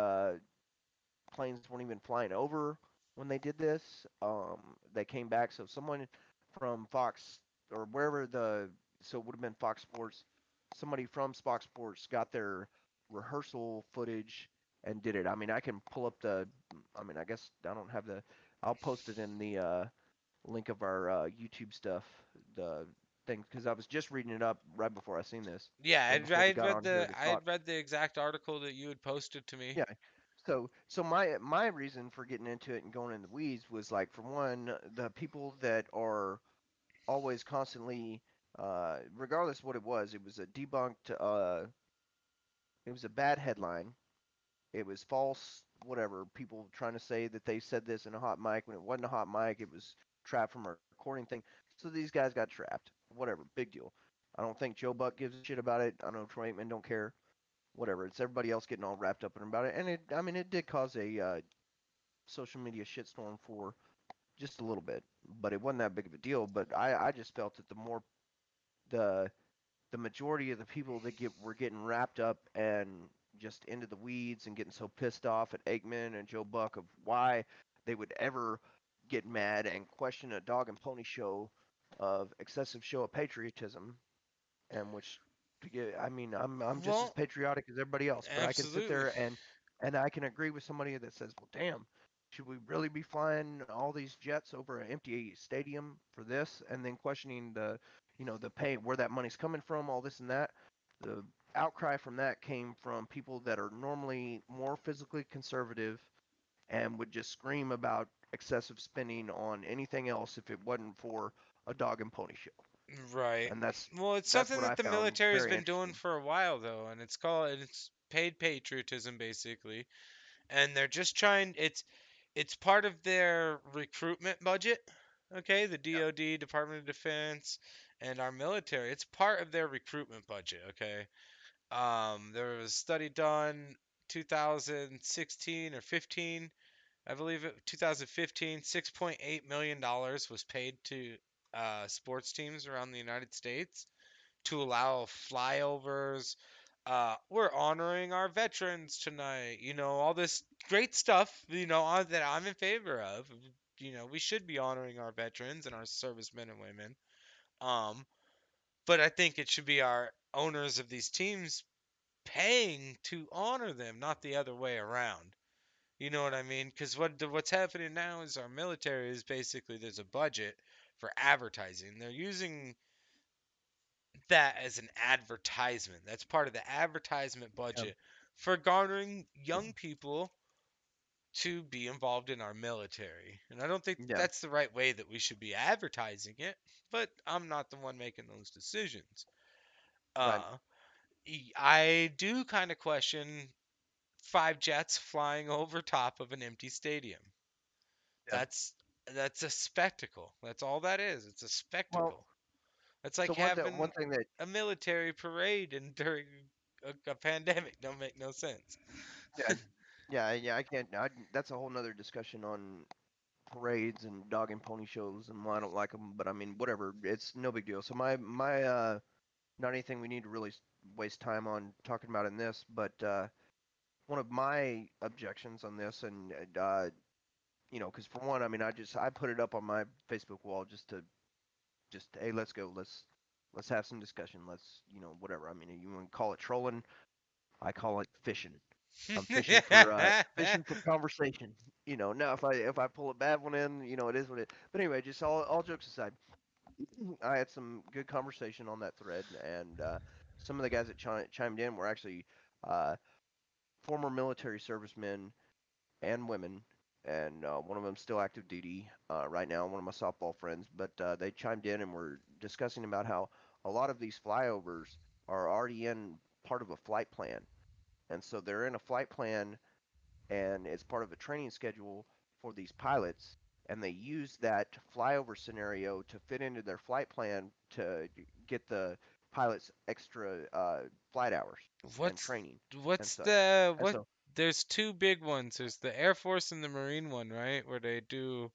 planes weren't even flying over when they did this. They came back, so someone from Fox or wherever so it would have been Fox Sports, somebody from Fox Sports got their rehearsal footage and did it. I mean, I can pull up the. I mean, I guess I don't have the. I'll post it in the link of our YouTube stuff. The thing, because I was just reading it up right before I seen this, Yeah, and before we got on here to I talk. had read the exact article that you had posted to me. Yeah. So my reason for getting into it and going in the weeds was, like, for one, the people that are always constantly, regardless of what it was a debunked, it was a bad headline. It was false, whatever. People trying to say that they said this in a hot mic when it wasn't a hot mic. It was trapped from a recording thing. So these guys got trapped. Whatever, big deal. I don't think Joe Buck gives a shit about it. I know Troy Aikman don't care. Whatever. It's everybody else getting all wrapped up in about it, and I mean, it did cause a social media shitstorm for just a little bit, but it wasn't that big of a deal. But I just felt that the the majority of the people that get were getting wrapped up and just into the weeds and getting so pissed off at Aikman and Joe Buck of why they would ever get mad and question a dog and pony show of excessive show of patriotism, and which I mean, I'm just as Well, patriotic as everybody else, but I can sit absolutely. there and I can agree with somebody that says, well, damn, should we really be flying all these jets over an empty stadium for this, and then questioning the, the pay, where that money's coming from, all this and that. The outcry from that came from people that are normally more physically conservative and would just scream about excessive spending on anything else if it wasn't for a dog and pony show. Right. And that's Well, it's that's something what I that the found military's very been doing interesting. for a while though, and it's paid patriotism basically. And they're just trying it's part of their recruitment budget. Okay, the Yeah. DoD, Department of Defense, and our military. It's part of their recruitment budget, okay? There was a study done 2016 or 15, I believe it 2015, $6.8 million was paid to sports teams around the United States to allow flyovers. We're honoring our veterans tonight. You know, all this great stuff, that I'm in favor of. We should be honoring our veterans and our servicemen and women. Um, but I think it should be our owners of these teams paying to honor them, not the other way around. You know what I mean? Because what's happening now is our military is basically there's a budget for advertising. They're using that as an advertisement. That's part of the advertisement Yeah. budget for garnering young people to be involved in our military. And I don't think Yeah. that's the right way that we should be advertising it, but I'm not the one making those decisions. Right. Uh, I do kind of question five jets flying over top of an empty stadium. Yeah. That's that's a spectacle. That's all that is. It's a Well, spectacle. It's so like one having thing that a military parade and during a pandemic. Don't make no sense. yeah, yeah, I can't. That's a whole nother discussion on parades and dog and pony shows and why I don't like them. But I mean, whatever. It's no big deal. So my not anything we need to really waste time on talking about in this. But one of my objections on this, and because for one, I mean, I put it up on my Facebook wall just hey, let's go, let's have some discussion. Let's whatever. I mean, you want to call it trolling, I call it fishing. I'm fishing for conversation. Now if I pull a bad one in, it is what it. But anyway, just all jokes aside, I had some good conversation on that thread, and some of the guys that chimed in were actually uh, former military servicemen and women, and one of them still active duty right now. One of my softball friends, but they chimed in and were discussing about how a lot of these flyovers are already in part of a flight plan, and so they're in a flight plan and it's part of a training schedule for these pilots. And they use that flyover scenario to fit into their flight plan to get the pilots extra flight hours and what's training and what's such. the And what? so, There's two big ones. There's the Air Force and the Marine one, right? Where they do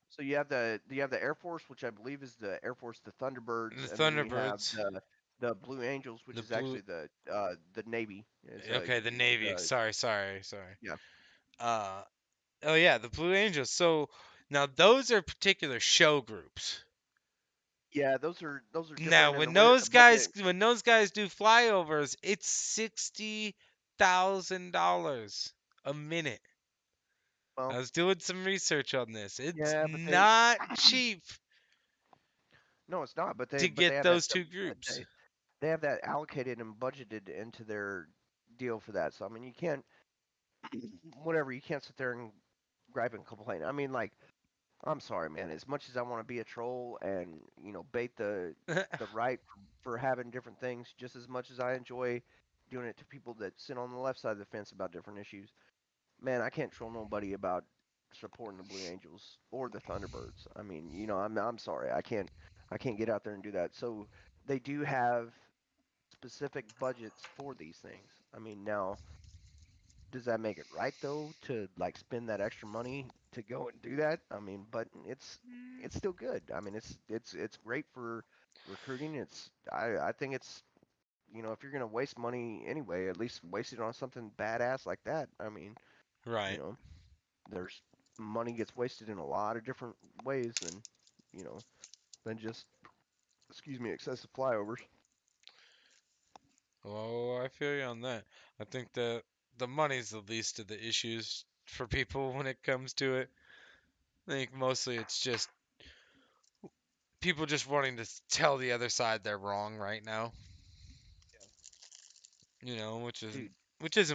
so you have the Air Force, which I believe is the Air Force, the the Thunderbirds, and then you have Thunderbirds, the Blue Angels, which the is blue. actually the Navy. Okay, the Navy. The Sorry. yeah Uh, oh yeah, the Blue Angels. So now those are particular show groups. yeah those are Now different and the way that the budget. when those guys do flyovers, it's $60,000 a minute. I Well, was doing some research on this. It's yeah, but they not cheap no, it's not. But to they get have that those two uh, groups. they have that allocated and budgeted into their deal for that. So I mean, you can't whatever. You can't sit there and gripe and complain. I mean, like I'm sorry, man. As much as I want to be a troll and bait the right for having different things, just as much as I enjoy doing it to people that sit on the left side of the fence about different issues, man, I can't troll nobody about supporting the Blue Angels or the Thunderbirds. I mean, I'm sorry, I can't get out there and do that. So they do have specific budgets for these things. I mean, now does that make it right though to like spend that extra money to go and do that? I mean, but it's still good. I mean, it's great for recruiting. I think it's if you're gonna waste money anyway, at least waste it on something badass like that. I mean, you Right. know, there's money gets wasted in a lot of different ways than you know than just excessive flyovers. Oh, I feel you on that. I think the money's the least of the issues for people when it comes to it. I think mostly it's just people just wanting to tell the other side they're wrong right now, Yeah. which isn't Dude,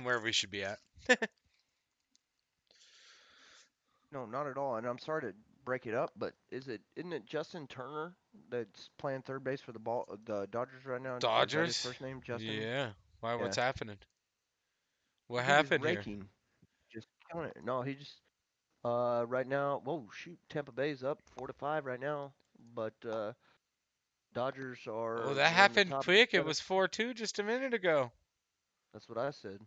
where we should be at. no, not at all. And I'm sorry to break it up, but isn't it Justin Turner that's playing third base for the Dodgers right now? Is that his Dodgers? first name, Justin? Yeah. Why? Yeah. What's happening? What Dude is happened here? raking, just killing it. No, he just right now. Whoa, shoot, Tampa Bay's up 4-5 right now, but Dodgers Oh, are that we're in the happened top of the quick. It seventh. was 4-2 just a minute ago. That's what I said.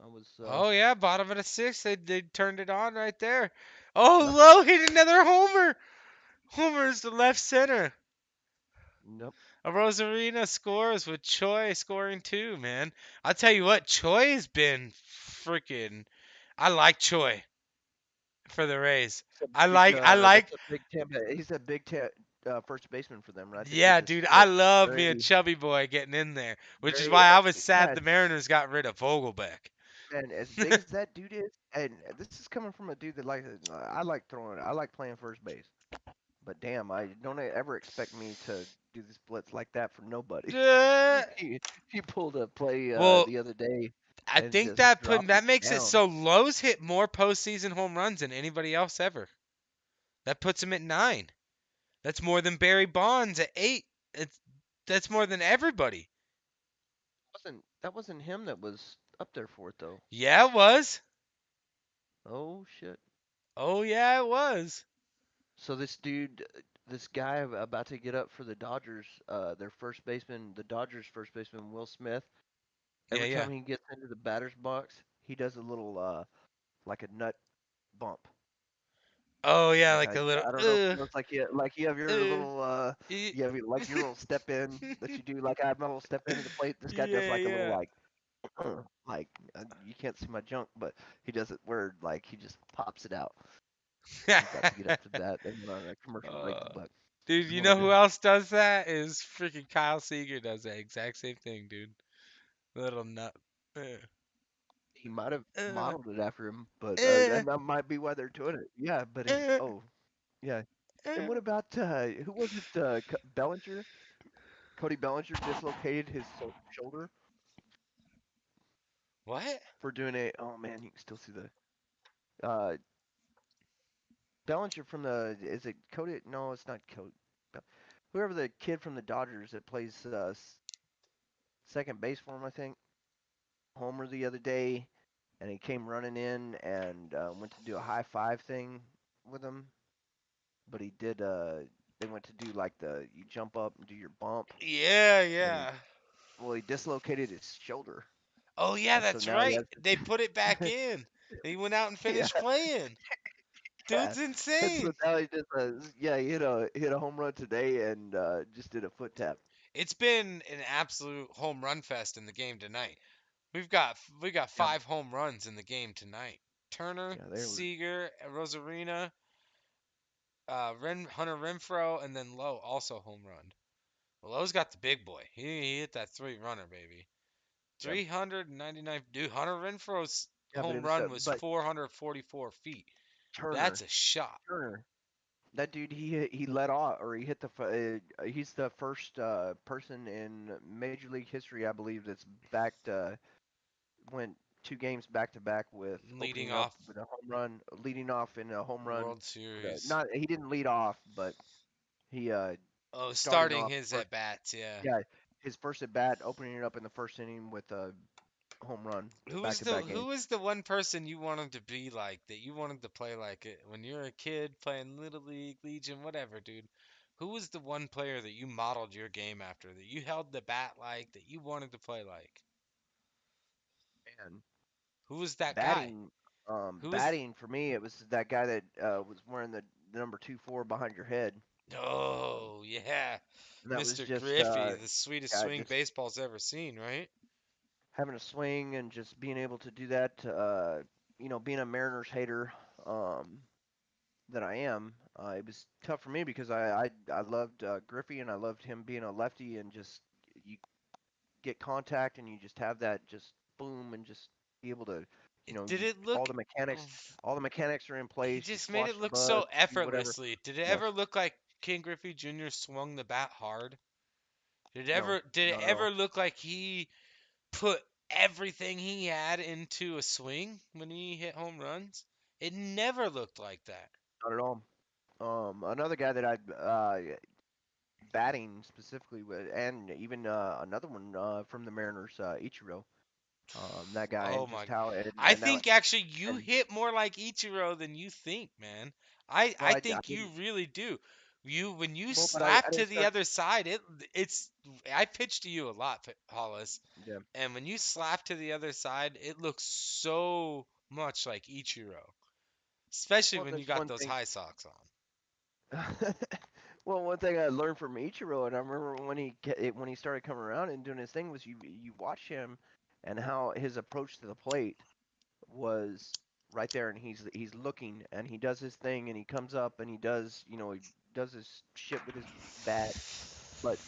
I was Oh yeah, bottom of the sixth. They turned it on right there. Oh, yeah. Lowe hit another homer. Homer's the left center. Nope. Rosarina scores with Choi scoring too, man. I'll tell you what, Choi has been freaking. I like Choi for the Rays. He's a I big. like, I That's like. a big Tampa. He's a big first baseman for them, right? They did Yeah, this dude, I split. love me a Very, chubby boy getting in there, which is very. why I was sad Yeah, the Mariners got rid of Vogelbeck. man. As big as that dude is, and this is coming from a dude that likes. I like throwing. I like playing first base. But damn, I don't ever expect me to do the splits like that for nobody. Uh, he he pulled a play well, the other day I and think just dropped that it makes it down. so Lowe's hit more postseason home runs than anybody else ever. That puts him at 9. That's more than Barry Bonds at 8. It's that's more than everybody. Wasn't That wasn't him that was up there for it though? Yeah, it was. Oh shit. Oh yeah, it was. So this guy about to get up for the Dodgers, their first baseman, the Dodgers first baseman Will Smith. Yeah, Every yeah. time he gets into the batter's box, he does a little like a nut bump. Oh yeah, Like like a little I don't know if you know, it's like you have your uh, little y- like your little step in that you do. Like I have my little step into the plate. This guy does yeah, like a little yeah. like you can't see my junk, but he does it where like he just pops it out. He's about to get up to bat. They went on a commercial break, uh, but dude, he's you one of know the who else does that? Is freaking Kyle Seager does that exact same thing, dude. Little nut. Uh, he might have uh, modeled it after him, but uh, and that might be why they're doing it. Yeah, but his uh, oh yeah. And uh. what about who was it? Bellinger? Cody Bellinger dislocated his shoulder What? for doing a. Oh man, you can still see the Bellinger from the. Is it Cody? No, it's not Cody. Whoever the kid from the Dodgers that plays second base for him, I think. Homer the other day, and he came running in and went to do a high five thing with him, but he did. They went to do like you jump up and do your bump, Yeah, and yeah. he dislocated his shoulder, Oh yeah, and so that's now he right. has They put it back in. He went out and yeah, finished playing. yeah. Dude's And so insane. now he just yeah, he hit a home run today and just did a foot tap. It's been an absolute home run fest in the game tonight. We got Yeah, 5 home runs in the game tonight. Turner, yeah, they were. Seager, Rosarina, Hunter Renfro, and then Lowe also home run. Well, Lowe's got the big boy. He hit that 3 runner, baby. Yeah, 399. Dude, Hunter Renfro's yeah, but it home was run was but 444 feet. That's Turner, a shot. Turner, that dude he let off or he hit he's the first person in Major League history, I believe, that's backed went 2 games back to back with Leading opening up off with a home run, leading off in a home run. World Series. Not he didn't lead off, but he Oh, starting starting off his first. at bats, yeah. Yeah, his first at bat, opening it up in the first inning with a home run, back to back games. Who is the one person you want him to be like that you want him to play like it when you're a kid playing Little League, Legion, whatever, dude? Who was the one player that you modeled your game after, that you held the bat like, that you wanted to play like? And Who was that guy? batting, Who was? batting for me, it was that guy that was wearing the number 2-4 behind your head, Oh yeah, and that was Mr. just Griffey, the sweetest yeah, swing just baseball's ever seen, right? having a swing and just being able to do that. Being a Mariners hater that I am, it was tough for me because I loved Griffey and I loved him being a lefty and just you get contact and you just have that just boom and just be able to, Did you it all look? the mechanics, all the mechanics are in He place. You just made squash it the look so bugs, you do whatever. effortlessly. Did it Yes, ever look like King Griffey Jr. swung the bat hard? no, Did it not at all, ever look like he put everything he had into a swing when he hit home runs? It never looked like that. not at all. Another guy that I batting specifically with, and even another one from the Mariners, Ichiro. That guy Oh and my! just how I and that think actually you and hit more like Ichiro than you think, man. well, I I think you didn't really do. You when you well, but slap I to didn't the start. other side, it's I pitched to you a lot, Hollis, Yeah. and when you slap to the other side, it looks so much like Ichiro, especially Well, when you there's got one those thing. high socks on. Well, one thing I learned from Ichiro, and I remember when he started coming around and doing his thing, was you watch him and how his approach to the plate was right there, and he's looking and he does his thing and he comes up and he does his shit with his bat, but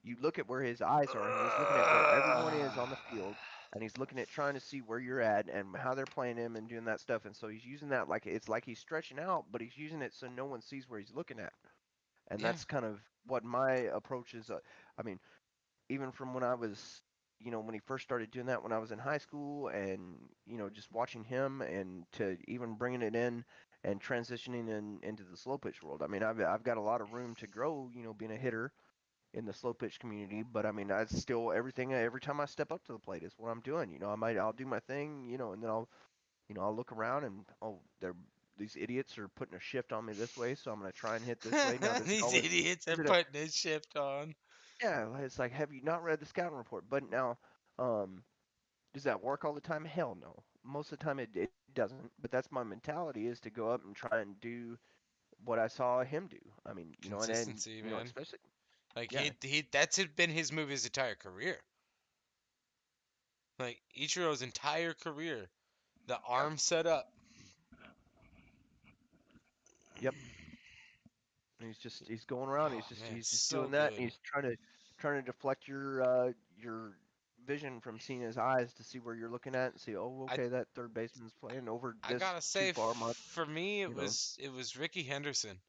you look at where his eyes are and he's looking at where everyone is on the field and he's looking at trying to see where you're at and how they're playing him and doing that stuff, and so he's using that like it's like he's stretching out, but he's using it so no one sees where he's looking at, and Yeah, that's kind of what my approach is. I mean, even from when I was, when he first started doing that when I was in high school, and just watching him, and to even bringing it in and transitioning into the slow pitch world. I mean, I've got a lot of room to grow, being a hitter in the slow pitch community, but I mean, I still every time I step up to the plate is what I'm doing. I'll do my thing, and then I'll look around and these idiots are putting a shift on me this way, so I'm gonna try and hit this way. Now, these idiots are is it a putting this shift on. yeah? It's like, have you not read the scouting report? But now, um, does that work all the time? Hell no. Most of the time it doesn't. But that's my mentality, is to go up and try and do what I saw him do. I mean, and then Consistency, man. especially Like yeah, he that's been his move his entire career. Like Ichiro's entire career, the yeah, arm set up. yep. And he's going around. Oh man, He's just so doing that, and good. he's trying to deflect your vision from seeing his eyes to see where you're looking at and see, oh, I okay, that third baseman's playing over I this gotta too say, far. for me, You know, it was Ricky Henderson.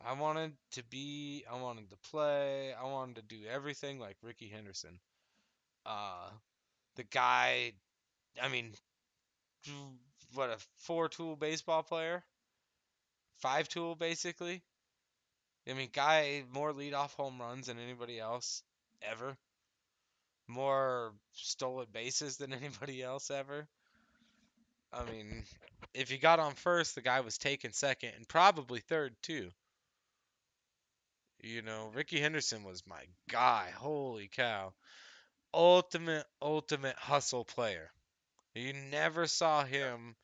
I wanted to play, I wanted to do everything like Ricky Henderson. Uh, the guy, I mean, what a four-tool baseball player, five-tool basically. I mean, guy more leadoff home runs than anybody else ever. More stolen bases than anybody else ever. I mean, if he got on first, the guy was taking second and probably third too. Ricky Henderson was my guy. Holy cow. Ultimate hustle player. You never saw him